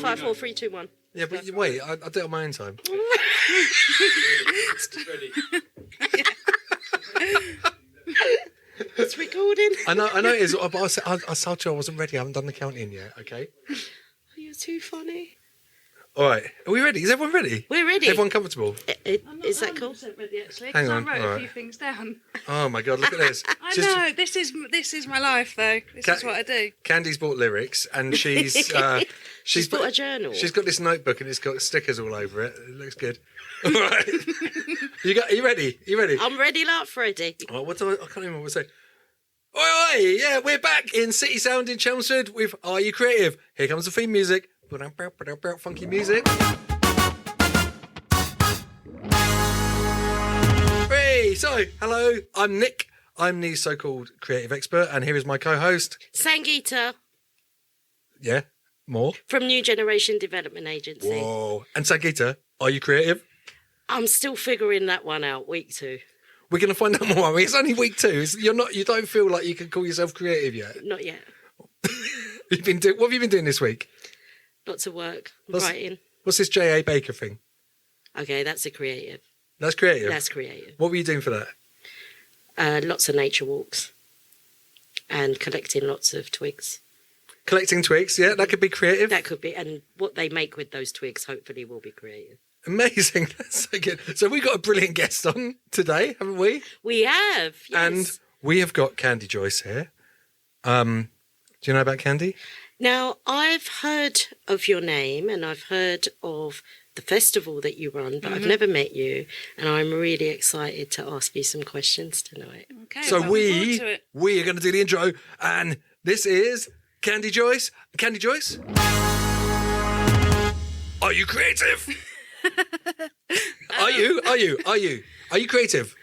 5, 4, 3, 2, 1. Yeah, but wait, I'll do it on my own time. Ready. It's recording. I know it is, but I told you I wasn't ready. I haven't done the counting yet, okay? You're too funny. All right, are we ready? Is everyone ready? We're ready. Is everyone comfortable? Is that cool? Ready, actually, Hang on, I wrote all a right. few things down. Oh my God, look at this. I know, this is my life, though. This is what I do. Candy's bought lyrics, and she's bought a journal. She's got this notebook, and it's got stickers all over it. It looks good. All right, are you ready? Are you ready? I'm ready like Freddy. Oh, I can't remember what to say. Oi, yeah, we're back in City Sound in Chelmsford with Are You Creative? Here comes the theme music. Funky music. Hey, so, hello, I'm Nick. I'm the so-called creative expert, and here is my co-host. Sangeeta Yeah, more? from New Generation Development Agency. Whoa. And Sangeeta, are you creative? I'm still figuring that one out, week 2. We're going to find out more. I mean, it's only week 2. You don't feel like you can call yourself creative yet. Not yet. What have you been doing this week? Lots of work, What's- writing. What's this J.A. Baker thing? Okay, that's a creative. That's creative? That's creative. What were you doing for that? Lots of nature walks and collecting lots of twigs. Collecting twigs, yeah, that could be creative. That could be, and what they make with those twigs hopefully will be creative. Amazing. That's so good. So we've got a brilliant guest on today, haven't we? We have, yes. And we have got Candy Joyce here. Do you know about Candy? Now, I've heard of your name and I've heard of the festival that you run, but I've never met you, and I'm really excited to ask you some questions tonight. Okay, So looking forward to it. we are going to do the intro, and this is Candy Joyce. Candy Joyce, are you creative? Are you creative?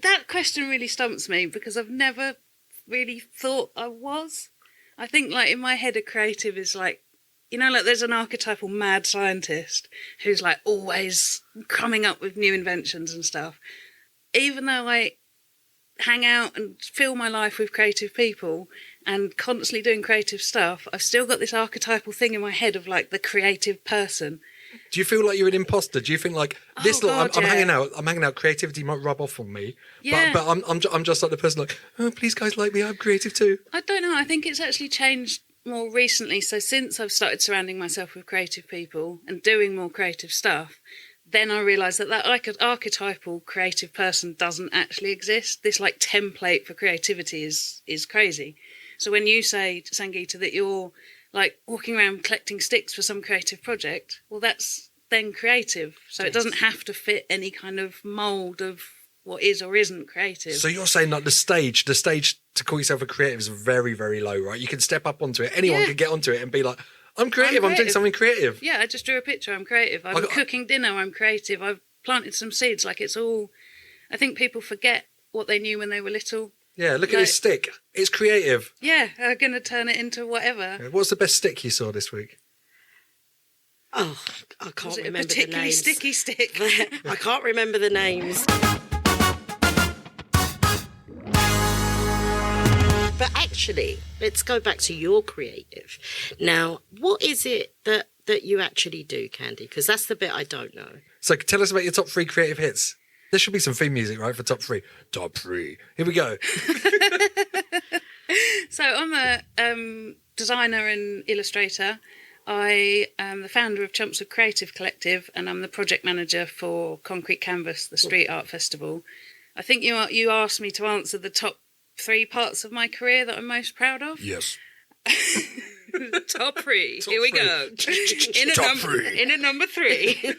That question really stumps me because I've never really thought I was. I think, like, in my head, a creative is like, like there's an archetypal mad scientist who's like always coming up with new inventions and stuff. Even though I hang out and fill my life with creative people and constantly doing creative stuff, I've still got this archetypal thing in my head of like the creative person. Do you feel like you're an imposter? Do you think like this? God, I'm yeah. hanging out. I'm hanging out. Creativity might rub off on me. Yeah. But I'm just like the person like, oh, please guys like me. I'm creative too. I don't know. I think it's actually changed more recently. So since I've started surrounding myself with creative people and doing more creative stuff, then I realised that archetypal creative person doesn't actually exist. This like template for creativity is crazy. So when you say, Sangeeta, that you're like walking around collecting sticks for some creative project, well, that's then creative. So it doesn't have to fit any kind of mould of what is or isn't creative. So you're saying like the stage to call yourself a creative is very, very low, right? You can step up onto it. Anyone can get onto it and be like, I'm creative. I'm doing something creative. Yeah, I just drew a picture. I'm creative. I'm cooking dinner. I'm creative. I've planted some seeds. Like it's all, I think people forget what they knew when they were little. Yeah, look at this stick. It's creative. Yeah, I'm going to turn it into whatever. What's the best stick you saw this week? Oh, I can't Was it a remember the particularly names. sticky stick? I can't remember the names. But actually, let's go back to your creative. Now, what is it that you actually do, Candy? Because that's the bit I don't know. So tell us about your top 3 creative hits. There should be some theme music, right, for top 3. Top 3. Here we go. So I'm a designer and illustrator. I am the founder of Chelmsford Creative Collective, and I'm the project manager for Concrete Canvas, the street art festival. I think you asked me to answer the top 3 parts of my career that I'm most proud of. Yes. Top 3. Here we go. In at number 3.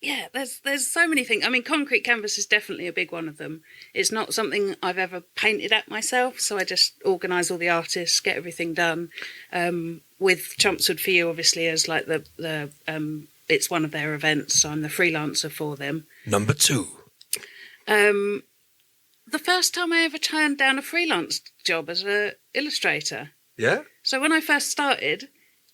Yeah, there's so many things. I mean, Concrete Canvas is definitely a big one of them. It's not something I've ever painted at myself, so I just organise all the artists, get everything done. With Chelmsford for You, obviously, as like the it's one of their events, so I'm the freelancer for them. Number 2. The first time I ever turned down a freelance job as an illustrator. Yeah? So when I first started,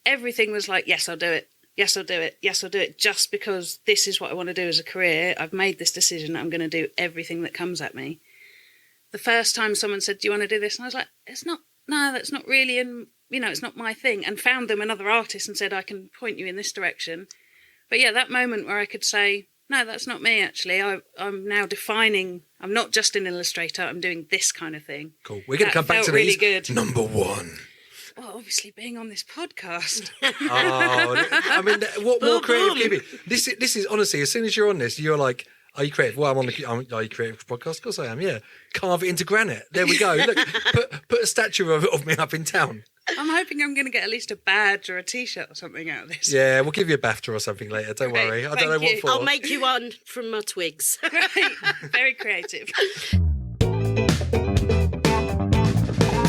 everything was like, yes, I'll do it. Yes, I'll do it. Yes, I'll do it. Just because this is what I want to do as a career. I've made this decision. I'm going to do everything that comes at me. The first time someone said, do you want to do this? And I was like, that's not really in it's not my thing, and found them another artist and said, I can point you in this direction. But yeah, that moment where I could say, no, that's not me, actually. I'm now defining, I'm not just an illustrator, I'm doing this kind of thing. Cool. We're going to come back to really these. Good. Number one. Well, obviously being on this podcast. I mean, what more creative can you be? This is honestly, as soon as you're on this, you're like, are you creative? Well, are you creative for podcast? Of course I am, yeah. Carve it into granite. There we go. Look, put a statue of me up in town. I'm hoping I'm going to get at least a badge or a T-shirt or something out of this. Yeah, we'll give you a BAFTA or something later. Don't Great, worry. I don't know what for. I'll make you one from my twigs. Great. Very creative.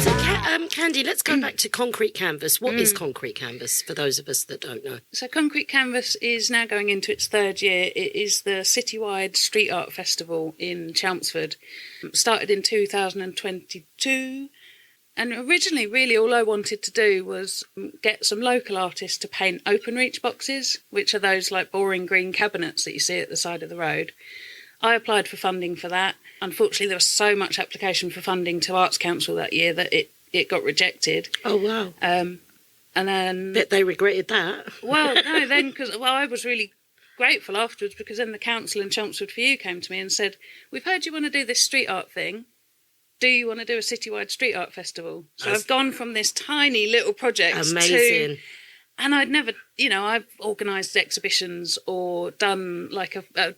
So, Candy, let's go back to Concrete Canvas. What is Concrete Canvas, for those of us that don't know? So Concrete Canvas is now going into its third year. It is the citywide street art festival in Chelmsford. Started in 2022. And originally, really, all I wanted to do was get some local artists to paint open reach boxes, which are those like boring green cabinets that you see at the side of the road. I applied for funding for that. Unfortunately, there was so much application for funding to Arts Council that year that it got rejected. Oh, wow. And then... Bet they regretted that. Well, no, then, because I was really grateful afterwards, because then the council in Chelmsford for You came to me and said, we've heard you want to do this street art thing. Do you want to do a citywide street art festival? So I've gone from this tiny little project Amazing. And I'd never, I've organised exhibitions or done like a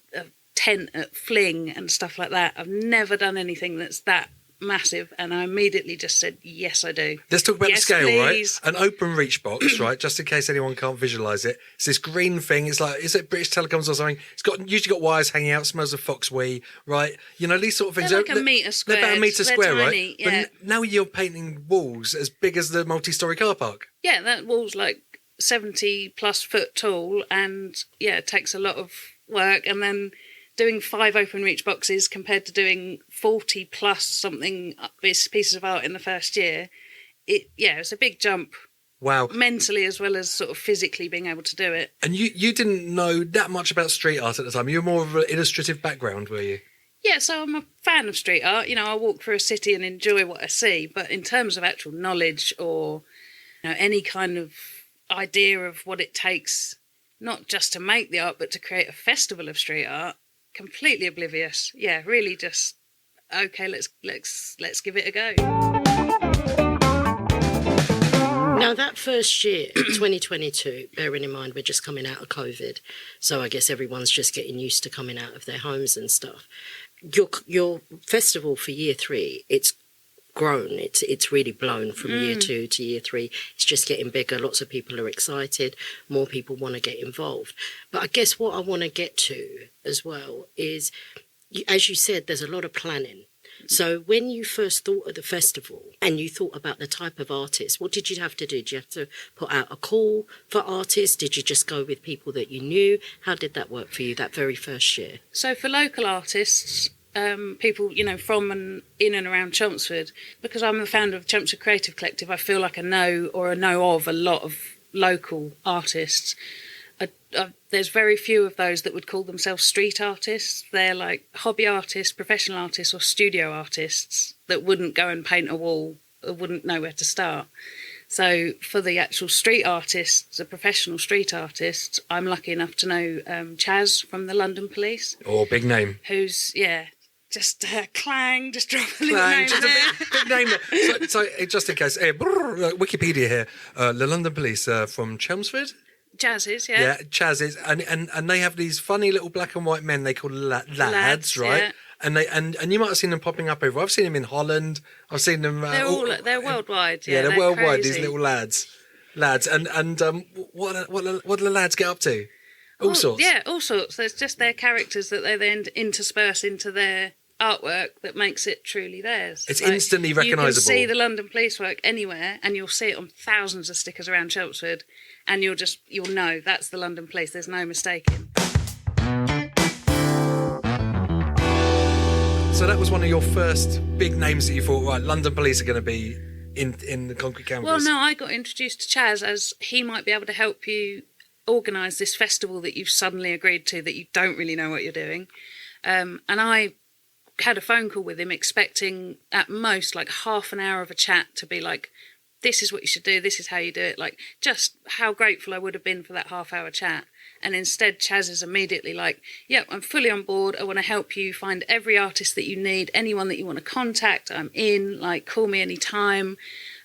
tent at Fling and stuff like that. I've never done anything that's that massive, and I immediately just said, yes, I do. Let's talk about Yes, the scale, please. right? An open reach box, right? Just in case anyone can't visualise it. It's this green thing. It's like, is it British Telecoms or something? It's usually got wires hanging out, smells of foxwee, right? These sort of things. They're like a metre square. They're about a metre square, tiny, right? yeah. But now you're painting walls as big as the multi-storey car park. Yeah, that wall's like 70 plus foot tall, and yeah, it takes a lot of work. And then doing 5 open reach boxes compared to doing 40 plus something pieces of art in the first year, it's a big jump. Wow. Mentally as well as sort of physically being able to do it. And you didn't know that much about street art at the time. You were more of an illustrative background, were you? Yeah, so I'm a fan of street art. I walk through a city and enjoy what I see. But in terms of actual knowledge or any kind of idea of what it takes, not just to make the art, but to create a festival of street art, completely oblivious. Yeah, really just, okay, let's give it a go. Now, that first year, 2022, bearing in mind we're just coming out of COVID, so I guess everyone's just getting used to coming out of their homes and stuff. Your festival for year 3, it's grown. It's really blown from year 2 to year 3. It's just getting bigger. Lots of people are excited. More people want to get involved. But I guess what I want to get to as well is, as you said, there's a lot of planning. So when you first thought of the festival and you thought about the type of artist, what did you have to do? Did you have to put out a call for artists? Did you just go with people that you knew? How did that work for you that very first year? So for local artists, people, from and in and around Chelmsford, because I'm the founder of Chelmsford Creative Collective, I feel like I know of a lot of local artists. There's very few of those that would call themselves street artists. They're like hobby artists, professional artists, or studio artists that wouldn't go and paint a wall or wouldn't know where to start. So for the actual street artists, the professional street artists, I'm lucky enough to know Chaz from the London Police. Oh, big name. Who's, just clang, just drop a little Clang, name just there. a big name. So just in case, Wikipedia here, the London Police from Chelmsford. Chaz's, yeah. Yeah, Chaz's, and they have these funny little black and white men they call lads, right? Yeah. And you might have seen them popping up over. I've seen them in Holland. I've seen them. They're worldwide. Yeah, they're worldwide. Crazy. These little lads, and what do the lads get up to? All sorts. Yeah, all sorts. There's just their characters that they then intersperse into their artwork that makes it truly theirs. It's instantly recognisable. You can see the London Police work anywhere, and you'll see it on thousands of stickers around Chelmsford, and you'll know that's the London Police. There's no mistaking. So that was one of your first big names that you thought, right, London Police are going to be in the Concrete Canvas. Well, no, I got introduced to Chaz as he might be able to help you organise this festival that you've suddenly agreed to that you don't really know what you're doing. And I had a phone call with him expecting at most like half an hour of a chat to be like, this is what you should do, this is how you do it. Like, just how grateful I would have been for that half-hour chat. And instead, Chaz is immediately like, yep, I'm fully on board. I want to help you find every artist that you need, anyone that you want to contact. I'm in, like, call me anytime.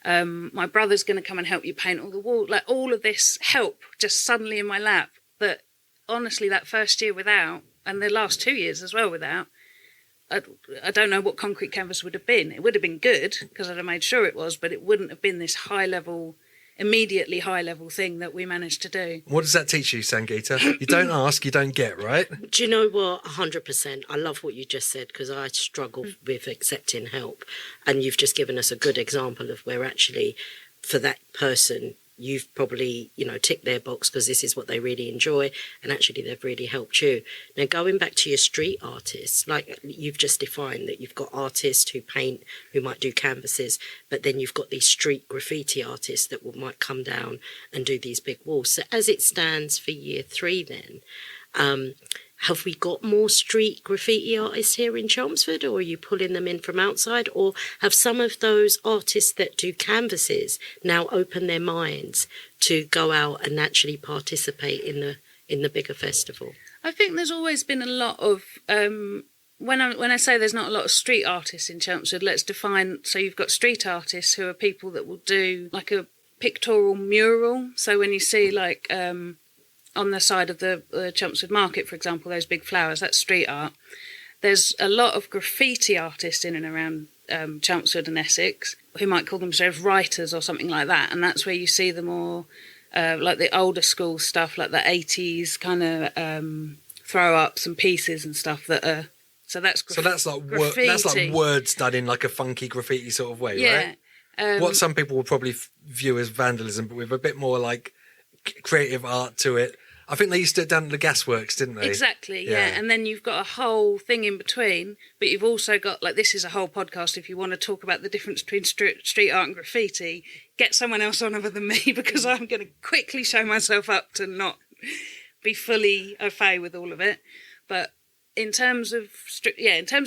My brother's going to come and help you paint all the wall. Like, all of this help just suddenly in my lap that, honestly, that first year without, and the last 2 years as well without, I don't know what Concrete Canvas would have been. It would have been good, because I'd have made sure it was, but it wouldn't have been this immediately high-level thing that we managed to do. What does that teach you, Sangeeta? You don't ask, you don't get, right? Do you know what? 100%. I love what you just said, because I struggle with accepting help. And you've just given us a good example of where actually, for that person, you've probably, ticked their box because this is what they really enjoy, and actually they've really helped you. Now, going back to your street artists, like you've just defined that you've got artists who paint, who might do canvases, but then you've got these street graffiti artists that might come down and do these big walls. So as it stands for year 3 then, have we got more street graffiti artists here in Chelmsford, or are you pulling them in from outside? Or have some of those artists that do canvases now opened their minds to go out and actually participate in the bigger festival? I think there's always been a lot of... when I say there's not a lot of street artists in Chelmsford, let's define... So you've got street artists who are people that will do like a pictorial mural. So when you see like... on the side of the Chelmsford Market, for example, those big flowers, that's street art. There's a lot of graffiti artists in and around Chelmsford and Essex who might call themselves writers or something like that, and that's where you see the more, like the older school stuff, like the 80s kind of throw-ups and pieces and stuff that are... So that's graffiti. That's like words done in like a funky graffiti sort of way, right? What some people would probably view as vandalism, but with a bit more like creative art to it. I think they used to do it down at the gasworks, didn't they? Exactly, yeah. And then you've got a whole thing in between, but you've also got, like, this is a whole podcast if you want to talk about the difference between street art and graffiti. Get someone else on other than me, because I'm going to quickly show myself up to not be fully au fait with all of it. But in terms of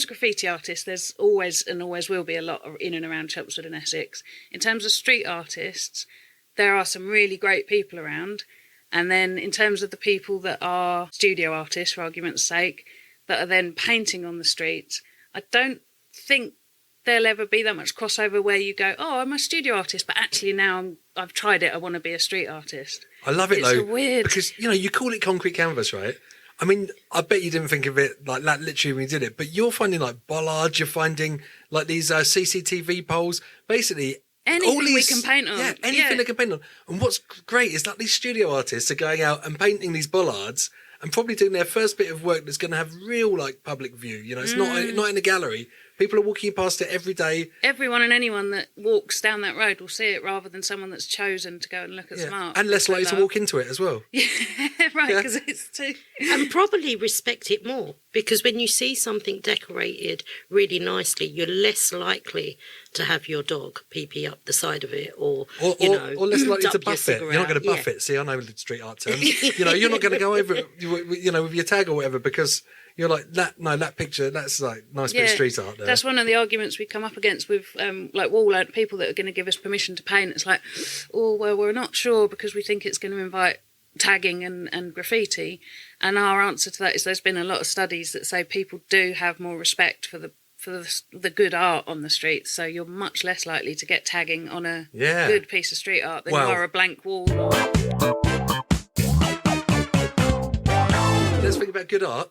graffiti artists, there's always and always will be a lot in and around Chelmsford and Essex. In terms of street artists, there are some really great people around. And then in terms of the people that are studio artists, for argument's sake, that are then painting on the streets, I don't think there'll ever be that much crossover where you go, oh, I'm a studio artist, but actually now I've tried it, I want to be a street artist. I love it, though, weird... because, you call it concrete canvas, right? I mean, I bet you didn't think of it like that literally when you did it, but you're finding like bollards, you're finding like these CCTV poles, basically... Anything we can paint on. Yeah, anything they can paint on. And what's great is that these studio artists are going out and painting these bollards and probably doing their first bit of work that's going to have real, like, public view. It's not in a gallery. People are walking past it every day. Everyone and anyone that walks down that road will see it, rather than someone that's chosen to go and look at some art. And less likely to walk into it as well. Yeah, right, because it's too... And probably respect it more, because when you see something decorated really nicely, you're less likely to have your dog pee up the side of it, or less likely to buff it. You're not going to buff it. See, I know the street art terms. You're not going to go over it, with your tag or whatever, because... You're like, that picture, that's like nice bit of street art there. That's one of the arguments we come up against with like wall art people that are going to give us permission to paint. It's like, oh, well, we're not sure because we think it's going to invite tagging and graffiti. And our answer to that is there's been a lot of studies that say people do have more respect for the good art on the streets. So you're much less likely to get tagging on a good piece of street art than you are a blank wall. Let's think about good art.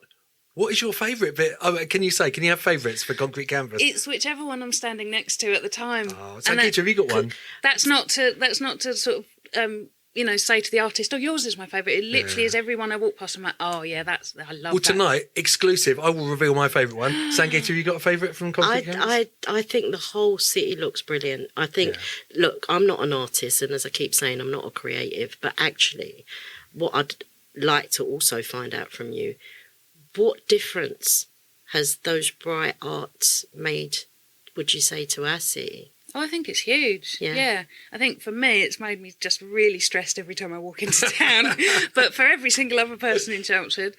What is your favourite bit? Oh, can you have favourites for concrete canvas? It's whichever one I'm standing next to at the time. Oh, Sangeeta, have you got one? That's not to sort of say to the artist, oh, yours is my favourite. It literally is everyone I walk past. I'm like, oh yeah, I love that. Well, tonight, exclusive, I will reveal my favourite one. Sangeeta, have you got a favourite from concrete canvas? I think the whole city looks brilliant. I think, look, I'm not an artist, and as I keep saying, I'm not a creative, but actually, what I'd like to also find out from you, what difference has those bright arts made, would you say, to our city? Oh, I think it's huge. Yeah. I think for me, it's made me just really stressed every time I walk into town. But for every single other person in Chelmsford,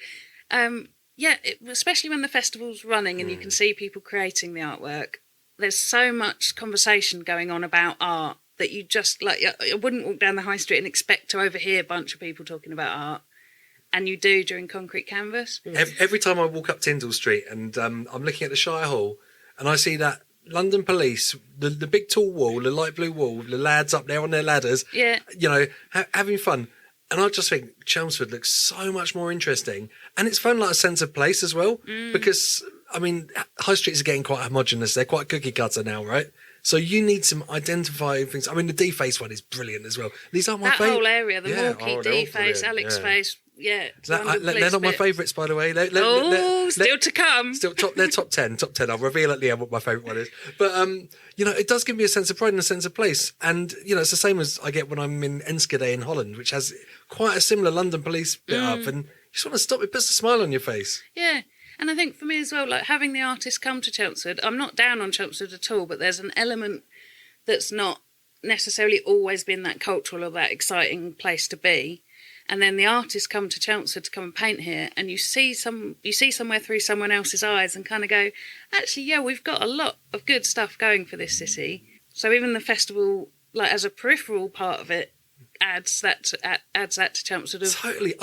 especially when the festival's running and you can see people creating the artwork, there's so much conversation going on about art that you just, like, I wouldn't walk down the high street and expect to overhear a bunch of people talking about art. And you do during Concrete Canvas. Every time I walk up Tindall Street and I'm looking at the Shire Hall and I see that London Police, the big tall wall, the light blue wall, the lads up there on their ladders, having fun. And I just think Chelmsford looks so much more interesting. And it's fun, like a sense of place as well. Because, I mean, high streets are getting quite homogenous. They're quite cookie cutter now, right? So you need some identifying things. I mean, the D-Face one is brilliant as well. These aren't my favourite. That whole area, the Morky, D-Face, Alex Face. Yeah, they're not my favourites, by the way. Still to come. They're top 10. I'll reveal at the end what my favourite one is. But it does give me a sense of pride and a sense of place. And it's the same as I get when I'm in Enschede in Holland, which has quite a similar London Police bit up, and you just want to stop. It puts a smile on your face. Yeah. And I think for me as well, like having the artists come to Chelmsford, I'm not down on Chelmsford at all, but there's an element that's not necessarily always been that cultural or that exciting place to be. And then the artists come to Chelmsford to come and paint here, and you see somewhere through someone else's eyes and kind of go, actually, yeah, we've got a lot of good stuff going for this city. So even the festival, like as a peripheral part of it, adds that to Chelmsford. Totally.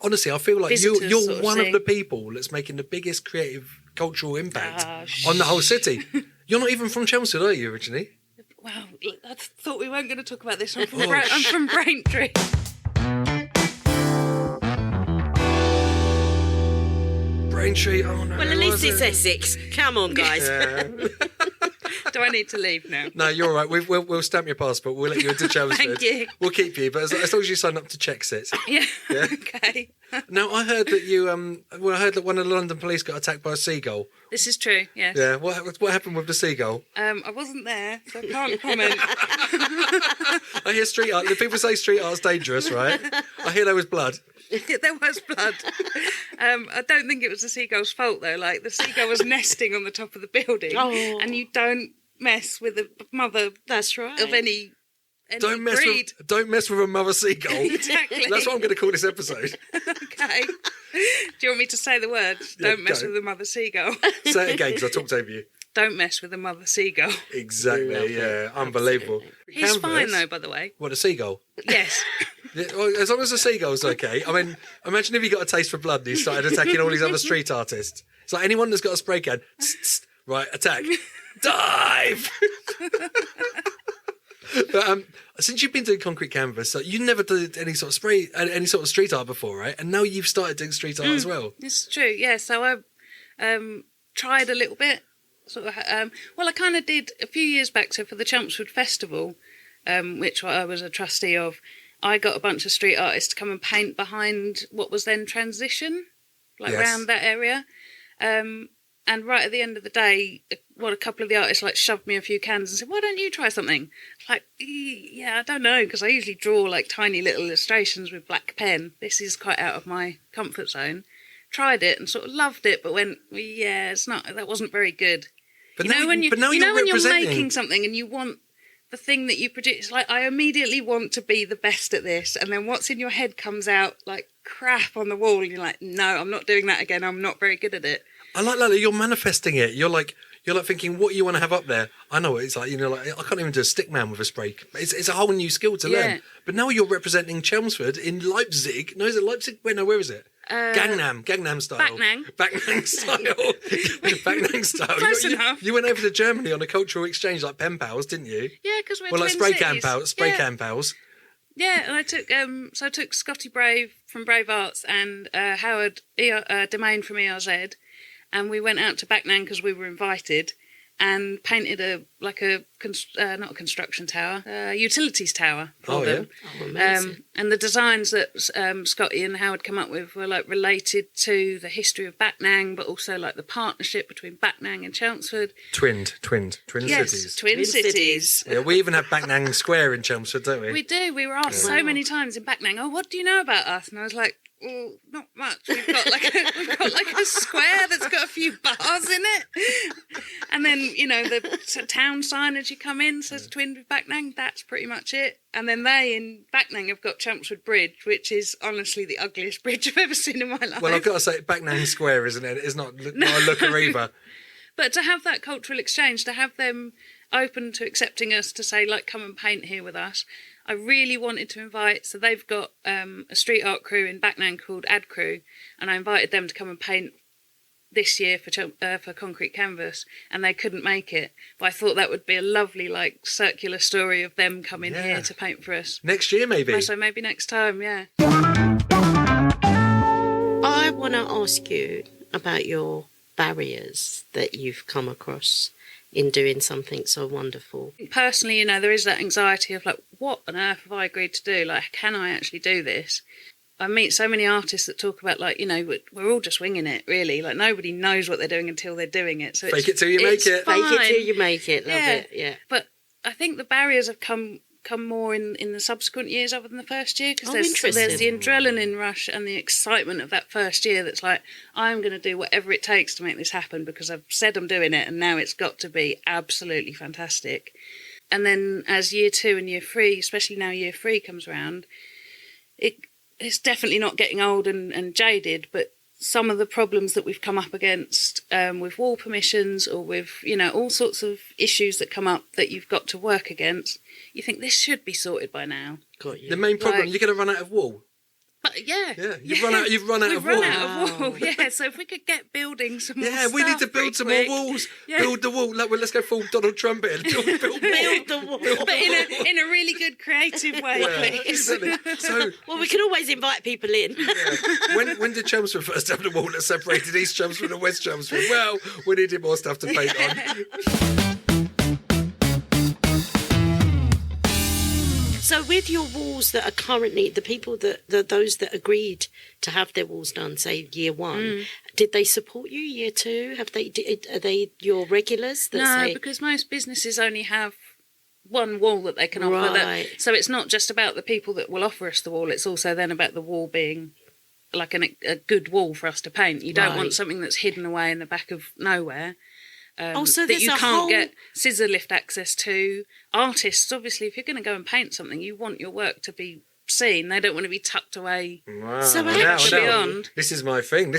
Honestly, I feel like you're one of the people that's making the biggest creative cultural impact on the whole city. You're not even from Chelmsford, are you, originally? Wow, I thought we weren't going to talk about this. I'm from Braintree. Braintree, oh no. Well, at least it's Essex. Come on, guys. Yeah. Do I need to leave now? No, you're all right. We'll stamp your passport. We'll let you into Chelmsford. Thank you. We'll keep you, but as long as you sign up to Chexit. Yeah. Yeah. Okay. Now, I heard that I heard that one of the London police got attacked by a seagull. This is true, yes. Yeah, what happened with the seagull? I wasn't there, so I can't comment. I hear street art. People say street art's dangerous, right? I hear there was blood. There was blood. I don't think it was the seagull's fault, though. Like, the seagull was nesting on the top of the building, and you don't mess with a mother. That's right. Of any Don't breed. mess with a mother seagull. Exactly. That's what I'm going to call this episode. Okay. Do you want me to say the words? Yeah, don't mess go. with a mother seagull. Say it again, because I talked over you. Don't mess with a mother seagull. Exactly, yeah. Unbelievable. He's fine, though, by the way. What, a seagull? Yes. Yeah, well, as long as the seagull's okay. I mean, imagine if he got a taste for blood and he started attacking all these other street artists. It's like anyone that's got a spray can, right, attack. Dive! But since you've been doing Concrete Canvas, so you never did any sort of street art before, right? And now you've started doing street art as well. It's true, yeah. So I tried a little bit. Sort of, I kind of did a few years back. So for the Chelmsford Festival, which I was a trustee of, I got a bunch of street artists to come and paint behind what was then Transition, around that area. And right at the end of the day, a couple of the artists shoved me a few cans and said, "Why don't you try something?" Yeah, I don't know, because I usually draw tiny little illustrations with black pen. This is quite out of my comfort zone. Tried it and sort of loved it, but went, yeah, that wasn't very good. But when you're representing... making something and you want the thing that you produce, I immediately want to be the best at this, and then what's in your head comes out like crap on the wall, and you're like, no, I'm not doing that again. I'm not very good at it. I like that you're manifesting it. You're thinking what you want to have up there. I know what it's like. I can't even do a stick man with a spray. It's a whole new skill to learn. But now you're representing Chelmsford in Leipzig. No, is it Leipzig? Wait, no, where is it? Gangnam style. Backnang style. Backnang style. Close enough. You went over to Germany on a cultural exchange like pen pals, didn't you? Yeah, because we're like twin spray can pals. Yeah, and I took Scotty Brave from Brave Arts and Howard Domain from ERZ, and we went out to Backnang because we were invited, and painted not a construction tower, utilities tower for them. Oh, amazing. And the designs that Scotty and Howard come up with were related to the history of Backnang, but also the partnership between Backnang and Chelmsford. Twin Yes, cities. Twin cities. Yeah, we even have Backnang Square in Chelmsford, don't we? We do. We were asked so many times in Backnang, "Oh, what do you know about us?" And I was like, "Well, not much. We've got a square that's got a few bars in it, and then the town sign as you come in says Twin with Backnang. That's pretty much it. And then they in Backnang have got Chelmsford Bridge, which is honestly the ugliest bridge I've ever seen in my life. Well, I've got to say, Backnang Square, isn't it? It's not a looker either. But to have that cultural exchange, to have them open to accepting us to say, like, come and paint here with us. I really wanted to invite, so they've got a street art crew in Backnan called Ad Crew, and I invited them to come and paint this year for Concrete Canvas, and they couldn't make it. But I thought that would be a lovely, like, circular story of them coming here to paint for us. Next year, maybe. So maybe next time, yeah. I want to ask you about your barriers that you've come across in doing something so wonderful. Personally, you know, there is that anxiety of, like, what on earth have I agreed to do? Like, can I actually do this? I meet so many artists that talk about, like, you know, we're all just winging it, really. Like, nobody knows what they're doing until they're doing it. So Fake it till you make it. Fake it till you make it. Love it, yeah. But I think the barriers have come more in the subsequent years other than the first year, because there's the adrenaline rush and the excitement of that first year that's like, I'm going to do whatever it takes to make this happen because I've said I'm doing it and now it's got to be absolutely fantastic. And then as year 2 and year 3, especially now year 3 comes around, it's definitely not getting old and jaded, but some of the problems that we've come up against with wall permissions or with, you know, all sorts of issues that come up that you've got to work against, you think this should be sorted by now. Got you. The main problem, you're going to run out of wool. But You've run out of wool. We've run out of wool, yeah. So if we could get building some more stuff, we need to build some more walls. Yeah. Build the wall. Like, well, let's go full Donald Trump here. Build the wall. But in a really good creative way, please. Exactly. So, well, we can always invite people in. when did Chelmsford first have the wall that separated East Chelmsford and West Chelmsford? Well, we needed more stuff to paint on. So with your walls that are currently, the people those that agreed to have their walls done, say year 1, did they support you year 2? Are they your regulars? Because most businesses only have one wall that they can offer. Right. So it's not just about the people that will offer us the wall, it's also then about the wall being like a good wall for us to paint. You don't want something that's hidden away in the back of nowhere. So that you can't get scissor lift access to. Artists, obviously, if you're going to go and paint something, you want your work to be seen. They don't want to be tucked away. Wow. So beyond. This is my thing.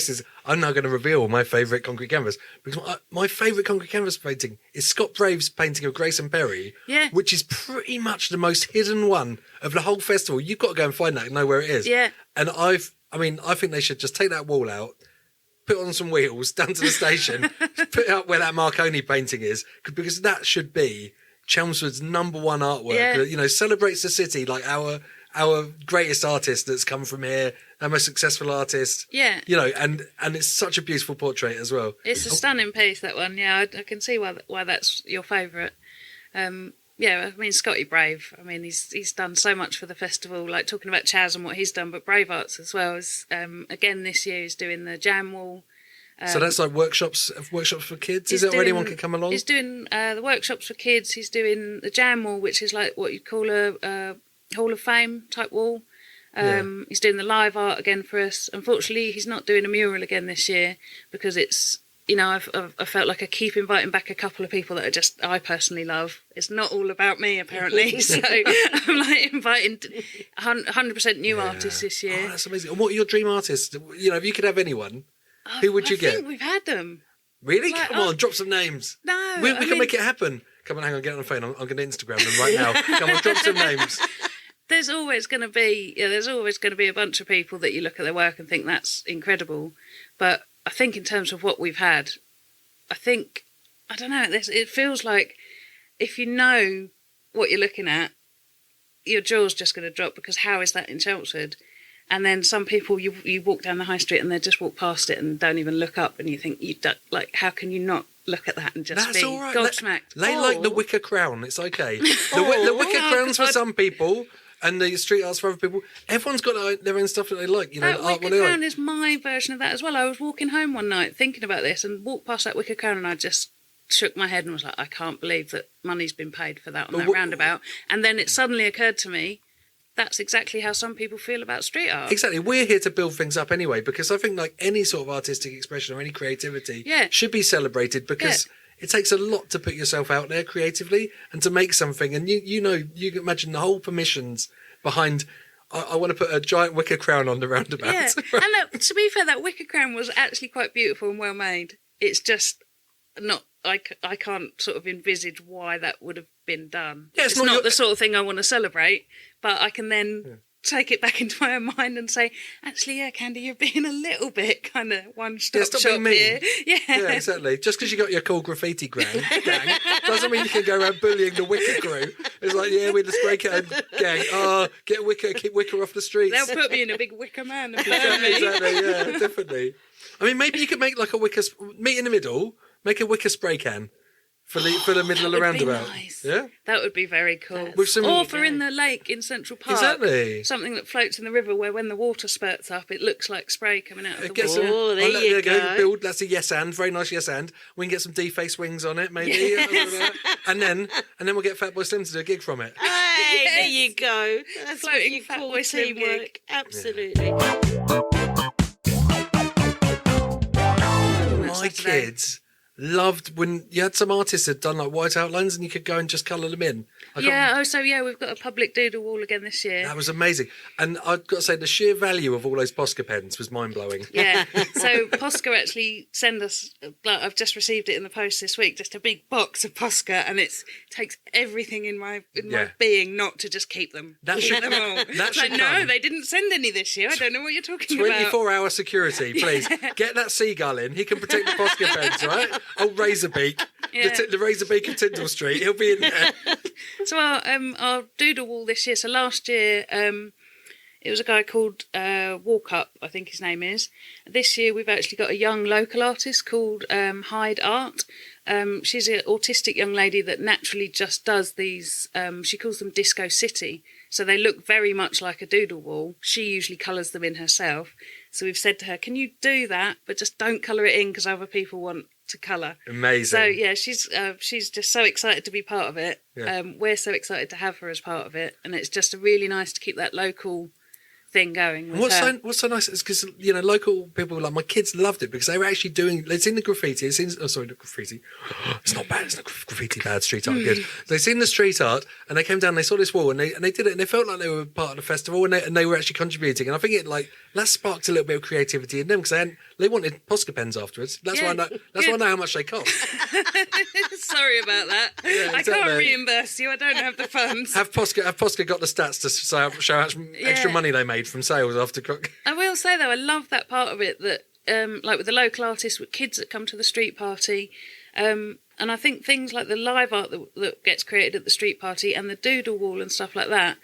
I'm now going to reveal my favourite concrete canvas, because my favourite concrete canvas painting is Scott Brave's painting of Grayson Perry, which is pretty much the most hidden one of the whole festival. You've got to go and find that and know where it is. Yeah. And I think they should just take that wall out, put on some wheels down to the station, put it up where that Marconi painting is, because that should be Chelmsford's number 1 artwork. Yeah. You know, celebrates the city, like our greatest artist that's come from here, our most successful artist. Yeah. You know, and it's such a beautiful portrait as well. It's a stunning piece, that one. Yeah, I can see why that's your favourite. Yeah, I mean, Scotty Brave, I mean, he's done so much for the festival, like talking about Chaz and what he's done, but Brave Arts as well. Again, this year he's doing the jam wall. So that's like workshops for kids? Is it where anyone can come along? He's doing the workshops for kids. He's doing the jam wall, which is like what you'd call a Hall of Fame type wall. He's doing the live art again for us. Unfortunately, he's not doing a mural again this year because it's, you know, I felt like I keep inviting back a couple of people that I personally love. It's not all about me, apparently. So I'm like inviting 100% new artists this year. Oh, that's amazing. And what are your dream artists? You know, if you could have anyone, who would you get? I think we've had them. Really? Like, come on, drop some names. No. We can make it happen. Come on, hang on, get on the phone. I'm going to Instagram them right now. Come on, drop some names. There's always going to be a bunch of people that you look at their work and think that's incredible. But I think in terms of what we've had, I don't know, it feels like if you know what you're looking at, your jaw's just going to drop, because how is that in Chelmsford? And then some people, you walk down the high street and they just walk past it and don't even look up, and you think, like, how can you not look at that and just That's be all right. gobsmacked? They like the Wicker Crown. It's okay. The Wicker Crown's for some people, and the street art's for other people. Everyone's got their own stuff that they like. You know, that Wicker Crown is my version of that as well. I was walking home one night thinking about this and walked past that Wicker Crown, and I just shook my head and was like, I can't believe that money's been paid for that on that roundabout. And then it suddenly occurred to me, that's exactly how some people feel about street art. Exactly. We're here to build things up anyway, because I think like any sort of artistic expression or any creativity should be celebrated, because it takes a lot to put yourself out there creatively and to make something. And you can imagine the whole permissions behind, I want to put a giant wicker crown on the roundabout. Yeah. And to be fair, that wicker crown was actually quite beautiful and well made. It's just I can't sort of envisage why that would have been done. Yeah, it's not the sort of thing I want to celebrate, but I can then take it back into my own mind and say, actually, yeah, Candy, you're being a little bit kind of one-stop stop shop being mean. here. Yeah, exactly. Just because you got your cool graffiti gang doesn't mean you can go around bullying the Wicker Crew. It's like, yeah, we're the spray can gang. Oh, keep Wicker off the streets. They'll put me in a big wicker man and burn me. Exactly, yeah, definitely. I mean, maybe you could make like a wicker, meet in the middle, make a wicker spray can. For the middle of the roundabout. Nice. Yeah? That would be very cool. With some, or for in the lake in Central Park. Exactly. Something that floats in the river where when the water spurts up, it looks like spray coming out of the water. Oh, there you go. Build, that's a yes and, very nice yes and. We can get some D-face wings on it, maybe. Yes. and then we'll get Fatboy Slim to do a gig from it. Hey, Yes. there you go. That's Floating what you Fatboy call Slim teamwork. gig. Absolutely. My kids loved when you had some artists that had done like white outlines and you could go and just colour them in. We've got a public doodle wall again this year. That was amazing. And I've got to say, the sheer value of all those Posca pens was mind-blowing. Yeah, so Posca actually send us, like, I've just received it in the post this week, just a big box of Posca, and it takes everything in my being not to just keep them. Keep them all. That should no, come. they didn't send any this year. I don't know what you're talking about. 24-hour security, please. Get that seagull in. He can protect the Posca pens, right? Old Razorbeak. Yeah. The Razorbeak of Tindall Street. He'll be in there. So our doodle wall this year, so last year it was a guy called Walk Up, I think his name is. This year we've actually got a young local artist called Hyde Art. She's an autistic young lady that naturally just does these, she calls them Disco City. So they look very much like a doodle wall. She usually colours them in herself. So we've said to her, can you do that, but just don't colour it in because other people want to colour. Amazing. So yeah, she's just so excited to be part of it. Yeah. We're so excited to have her as part of it, and it's just really nice to keep that local thing going with her. What's so nice is because, you know, local people, like my kids loved it because they were actually doing, they'd seen the graffiti, not graffiti, it's not bad, it's not graffiti bad, street art good. They'd seen the street art and they came down and they saw this wall and they did it and they felt like they were part of the festival and they were actually contributing, and I think that sparked a little bit of creativity in them because they wanted Posca pens afterwards. That's why I know how much they cost. Sorry about that. Yeah, I exactly. can't reimburse you. I don't have the funds. Have Posca got the stats to show how much extra money they made from sales after? I will say though, I love that part of it that, like with the local artists, with kids that come to the street party, and I think things like the live art that gets created at the street party and the doodle wall and stuff like that.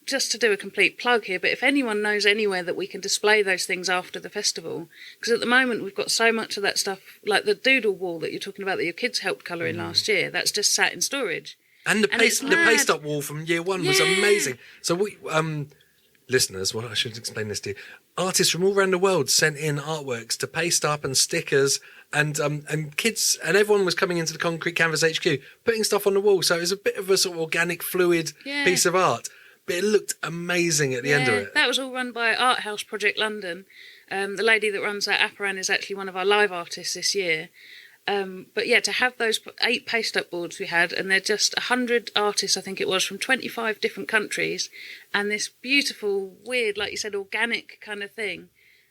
Just to do a complete plug here, but if anyone knows anywhere that we can display those things after the festival, because at the moment we've got so much of that stuff, like the doodle wall that you're talking about that your kids helped colour in last year, that's just sat in storage. And the paste up wall from year one was amazing. So we listeners, well, I should explain this to you. Artists from all around the world sent in artworks to paste up and stickers, and kids and everyone was coming into the Concrete Canvas HQ putting stuff on the wall. So it was a bit of a sort of organic, fluid piece of art, but it looked amazing at the end of it. That was all run by Art House Project London. The lady that runs that Aparan is actually one of our live artists this year. But yeah, to have those 8 paste-up boards we had, and they're just 100 artists, I think it was, from 25 different countries, and this beautiful, weird, like you said, organic kind of thing.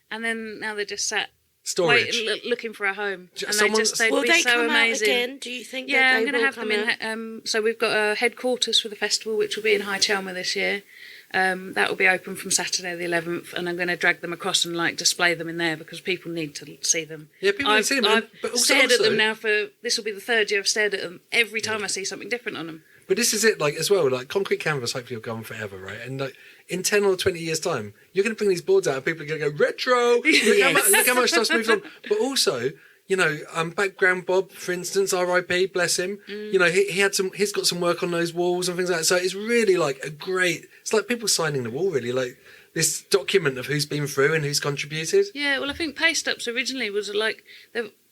And then now they're just sat storage, looking for a home. And will they so come amazing. out again? Do you think? Yeah, that I'm they going to will have them come in. So we've got a headquarters for the festival, which will be in High Chelmsford this year. That will be open from Saturday the 11th, and I'm going to drag them across and display them in there because people need to see them. Yeah, people need to see them. I've stared at them now this will be the 3rd year I've stared at them. Every time I see something different on them. But this is it, as well, Concrete Canvas hopefully will go on forever, right? And in 10 or 20 years' time, you're going to bring these boards out and people are going to go, retro! Look how much stuff's moved on. But also, Background Bob, for instance, R.I.P., bless him. He's got some work on those walls and things like that. So it's really it's like people signing the wall, really, this document of who's been through and who's contributed. Yeah, well, I think paste-ups originally was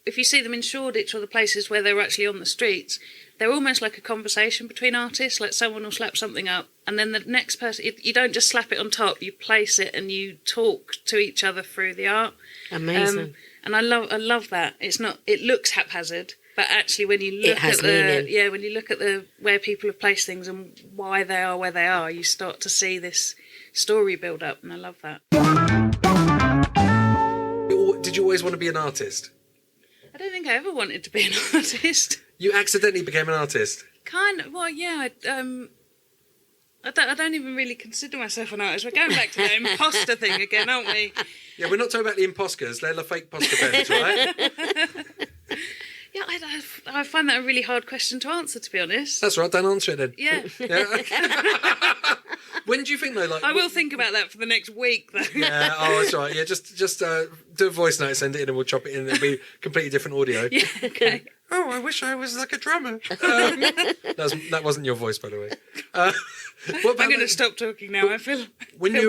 if you see them in Shoreditch or the places where they're actually on the streets, they're almost like a conversation between artists, like someone will slap something up and then the next person, you don't just slap it on top, you place it and you talk to each other through the art. Amazing. And I love that. It looks haphazard, but actually when you look when you look at where people have placed things and why they are where they are, you start to see this story build up, and I love that. Did you always want to be an artist? I don't think I ever wanted to be an artist. You accidentally became an artist. Kind of. Well, yeah. I don't even really consider myself an artist. We're going back to the imposter thing again, aren't we? Yeah, we're not talking about the imposters. They're the fake poster pens, right? Yeah, I find that a really hard question to answer, to be honest. That's right. Don't answer it then. Yeah. Yeah. When do you think though? Like, I will think about that for the next week, though. Yeah. Oh, that's right. Yeah. Just do a voice note, send it in, and we'll chop it in. It'll be completely different audio. Yeah. Okay. Oh, I wish I was like a drummer. That wasn't your voice, by the way. What about I'm going to stop talking now. I feel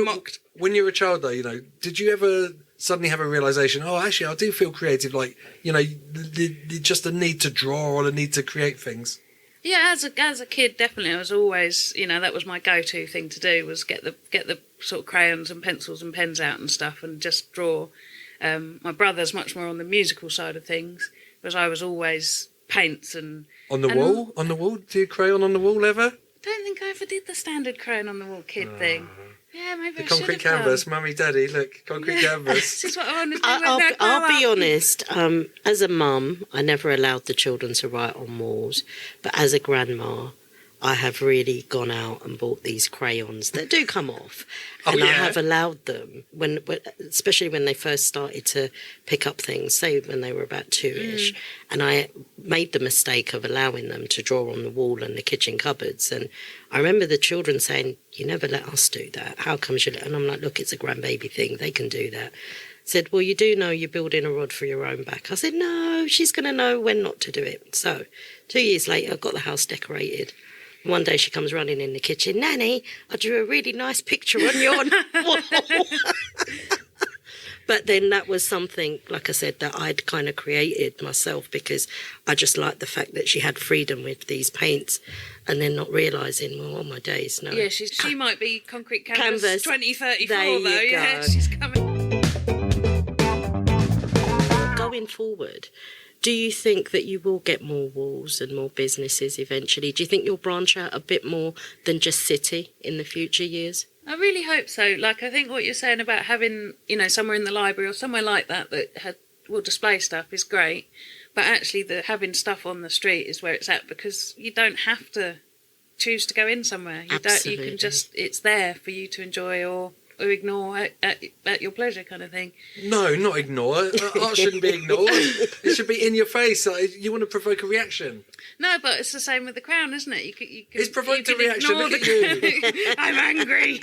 mocked. When you were a child, though, did you ever suddenly have a realization? Oh, actually, I do feel creative. Like, just a need to draw or a need to create things. Yeah, as a kid, definitely, I was always, that was my go-to thing to do, was get the sort of crayons and pencils and pens out and stuff and just draw. My brother's much more on the musical side of things, whereas I was always paints and... On the wall? On the wall? Do you crayon on the wall ever? I don't think I ever did the standard crayon on the wall kid thing. Yeah, maybe the I concrete should have canvas, done. Mummy, Daddy, look, concrete canvas. This is what I want to do when I grow I'll be up. honest. As a mum, I never allowed the children to write on walls, but as a grandma, I have really gone out and bought these crayons that do come off, and I have allowed them especially when they first started to pick up things, say when they were about 2-ish, and I made the mistake of allowing them to draw on the wall and the kitchen cupboards, and I remember the children saying, "You never let us do that. How come you?" And I'm like, "Look, it's a grandbaby thing. They can do that." Said, "Well, you do know you're building a rod for your own back." I said, "No, she's going to know when not to do it." So 2 years later, I got the house decorated. One day she comes running in the kitchen, "Nanny, I drew a really nice picture on your wall." But then that was something, like I said, that I'd kind of created myself, because I just liked the fact that she had freedom with these paints, and then not realising, well, all my days, no. Yeah, she might be concrete canvas 2034 There you though. Yeah, go. she's coming. Going forward, do you think that you will get more walls and more businesses eventually? Do you think you'll branch out a bit more than just city in the future years? I really hope so. Like, I think what you're saying about having, somewhere in the library or somewhere like that will display stuff is great. But actually, having stuff on the street is where it's at, because you don't have to choose to go in somewhere. You Absolutely. can just, it's there for you to enjoy or ignore at your pleasure, kind of thing. No, not ignore. Art shouldn't be ignored. It should be in your face. You want to provoke a reaction. No, but it's the same with the crown, isn't it? You can It's provoked you a can reaction. ignore Look the at you. I'm angry.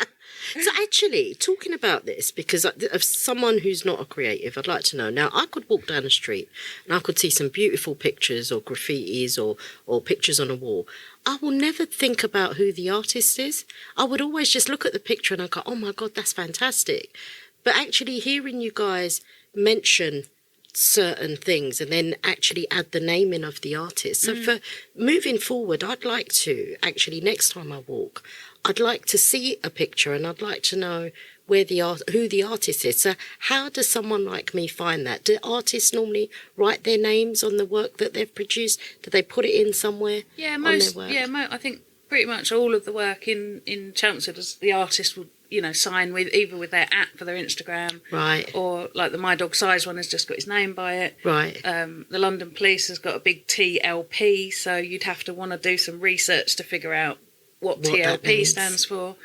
So actually, talking about this, because of someone who's not a creative, I'd like to know. Now, I could walk down the street and I could see some beautiful pictures or graffitis or pictures on a wall. I will never think about who the artist is. I would always just look at the picture and I go, "Oh my God, that's fantastic." But actually hearing you guys mention certain things and then actually add the naming of the artist. So for moving forward, I'd like to actually, next time I walk, I'd like to see a picture and I'd like to know who the artist is. So how does someone like me find that? Do artists normally write their names on the work that they've produced? Do they put it in somewhere? Yeah, on their work? I think pretty much all of the work in Chelmsford, the artist will sign with either with their @ for their Instagram, Right. or like the My Dog Size one has just got his name by it. Right. The London Police has got a big TLP, so you'd have to want to do some research to figure out what that TLP means. stands for.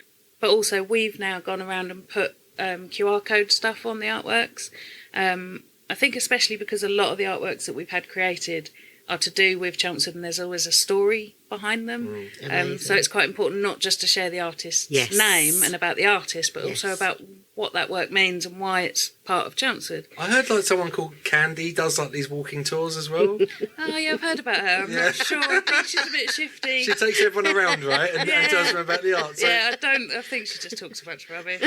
But also, we've now gone around and put QR code stuff on the artworks. I think especially because a lot of the artworks that we've had created are to do with Chelmsford, and there's always a story behind them. So it's quite important not just to share the artist's Yes. name and about the artist, but also Yes. about what that work means and why it's part of Chelmsford. I heard someone called Candy does these walking tours as well. Oh, yeah, I've heard about her. I'm not sure. I think she's a bit shifty. She takes everyone around, right, and tells them about the art. So. Yeah, I think she just talks a bunch of rubbish.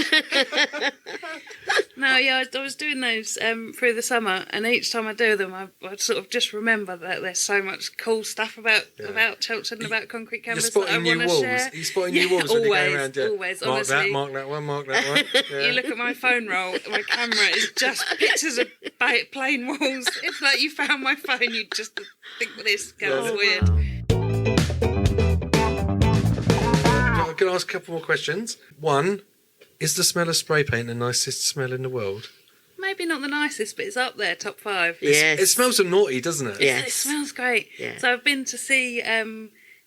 No, yeah, I was doing those through the summer, and each time I do them, I sort of just remember that there's so much cool stuff about Chelmsford and about concrete You're canvas that I spotting new want to walls. share. You're spotting new walls when you go around. Yeah. Always, mark honestly. that, mark that one, mark that one. Yeah. You look at my phone roll, my camera is just pictures of plain walls. If you found my phone, you'd just think, well, this girl's weird. I'm going to ask a couple more questions. One, is the smell of spray paint the nicest smell in the world? maybe not the nicest, but it's up there, top 5. Yes. It smells so naughty, doesn't it? Yeah. It smells great. Yeah. So I've been to see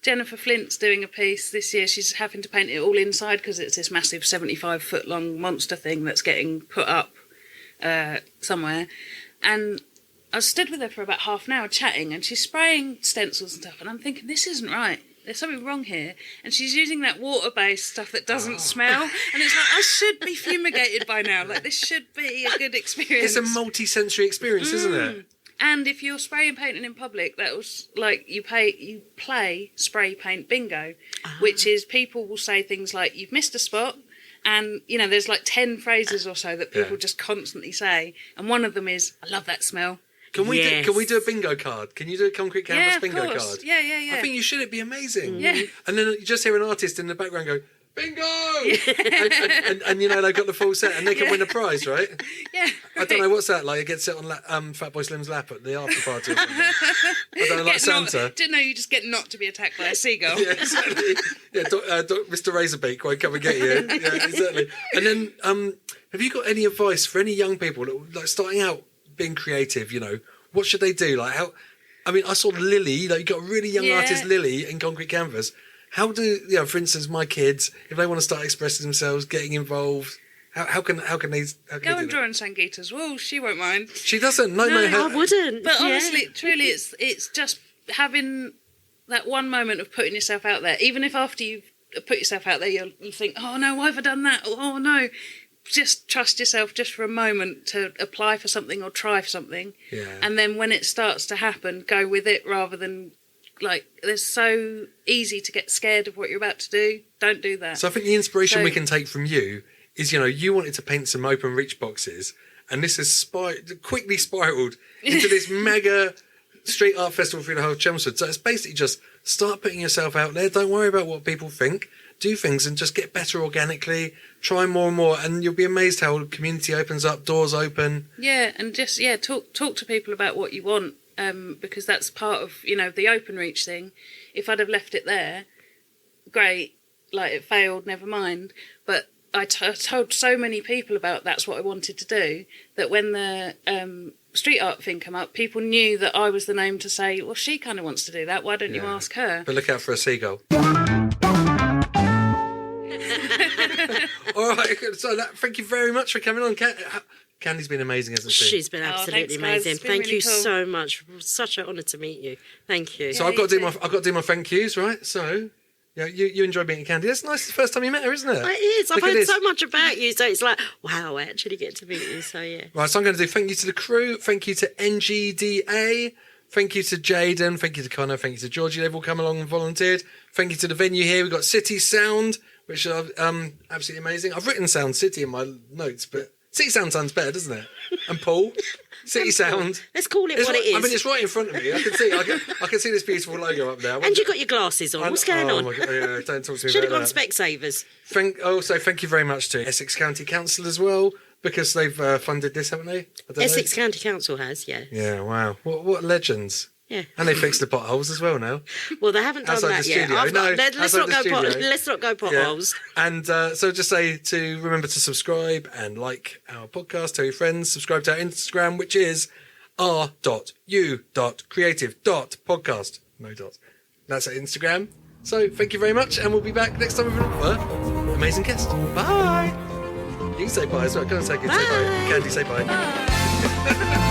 Jennifer Flint's doing a piece this year. She's having to paint it all inside because it's this massive 75-foot long monster thing that's getting put up somewhere. And I stood with her for about half an hour chatting, and she's spraying stencils and stuff, and I'm thinking, this isn't right. There's something wrong here. And she's using that water-based stuff that doesn't smell. And it's like, I should be fumigated by now. Like, this should be a good experience. It's a multi-sensory experience, isn't it? And if you're spraying painting in public, that was like you play spray paint bingo, which is people will say things like, you've missed a spot. And, you know, there's like 10 phrases or so that people just constantly say. And one of them is, I love that smell. Can we do a bingo card? Can you do a concrete canvas bingo course. card? Yeah. I think you should. It'd be amazing. Yeah. And then you just hear an artist in the background go, bingo! and you know, they've got the full set and they can win a prize, right? Yeah. I don't know, what's that like? It gets set on Fatboy Slim's lap at the after party or something. I don't know, like Santa. Didn't know you just get not to be attacked by a seagull. Yeah, exactly. Yeah, Mr. Razorbeak won't come and get you. Yeah, exactly. And then, have you got any advice for any young people that like starting out being creative? You know, what should they do? Like how? I mean, I saw Lily. Like you got a really young artist, Lily, in concrete canvas. How do you know? For instance, my kids, if they want to start expressing themselves, getting involved, how can they Go and draw on Sangeeta's wall. She won't mind. She doesn't. No, I wouldn't. But honestly, truly, it's just having that one moment of putting yourself out there. Even if after you've put yourself out there, you think, oh no, why have I done that? Oh no. Just trust yourself just for a moment to apply for something or try for something. Yeah. And then when it starts to happen, go with it rather than, like, it's so easy to get scared of what you're about to do. Don't do that. So I think the inspiration we can take from you is, you know, you wanted to paint some open reach boxes, and this has quickly spiraled into this mega street art festival through the whole Chelmsford. So it's basically just start putting yourself out there. Don't worry about what people think. Do things and just get better organically. Try more and more, and you'll be amazed how the community opens up, doors open. Yeah, and just talk to people about what you want, because that's part of, you know, the open reach thing. If I'd have left it there, great, like it failed, never mind. But I told so many people about that's what I wanted to do, that when the street art thing came up, people knew that I was the name to say, well, she kind of wants to do that, why don't you ask her? But look out for a seagull. All right, so thank you very much for coming on. Candy's been amazing, hasn't she? She's been absolutely thanks, amazing. guys. It's been Thank really you cool. so much. Such an honour to meet you. Thank you. So I've got to do my thank yous, right? So yeah, you enjoy meeting Candy. That's nice. It's the first time you met her, isn't it? It is. I've Look at heard this. so much about you, so it's like, wow, I actually get to meet you. So yeah. Right, so I'm going to do thank you to the crew, thank you to NGDA, thank you to Jaden, thank you to Connor, thank you to Georgie. They've all come along and volunteered. Thank you to the venue here. We've got City Sound, which are absolutely amazing. I've written Sound City in my notes, but City Sound sounds better, doesn't it? And Paul, City Sound. Let's call it It's what it is. I mean, it's right in front of me. I can see this beautiful logo up there. And you've got your glasses on. What's going on? Oh my God, yeah, don't talk to me Should have about gone that. Specsavers. Thank you very much to Essex County Council as well, because they've funded this, haven't they? I don't Essex know. County Council has, yeah. Yeah, wow. What legends. Yeah. And they fixed the potholes as well now. Well, they haven't done Outside that the yet. studio. No, Let's outside not the go studio. let's not go potholes. Yeah. And so just say to remember to subscribe and like our podcast, tell your friends, subscribe to our Instagram, which is r.u.creative.podcast. No dots. That's our Instagram. So thank you very much, and we'll be back next time with another amazing guest. Bye. You can say bye as well. Go and say good. Say bye. Candy, say bye. Bye.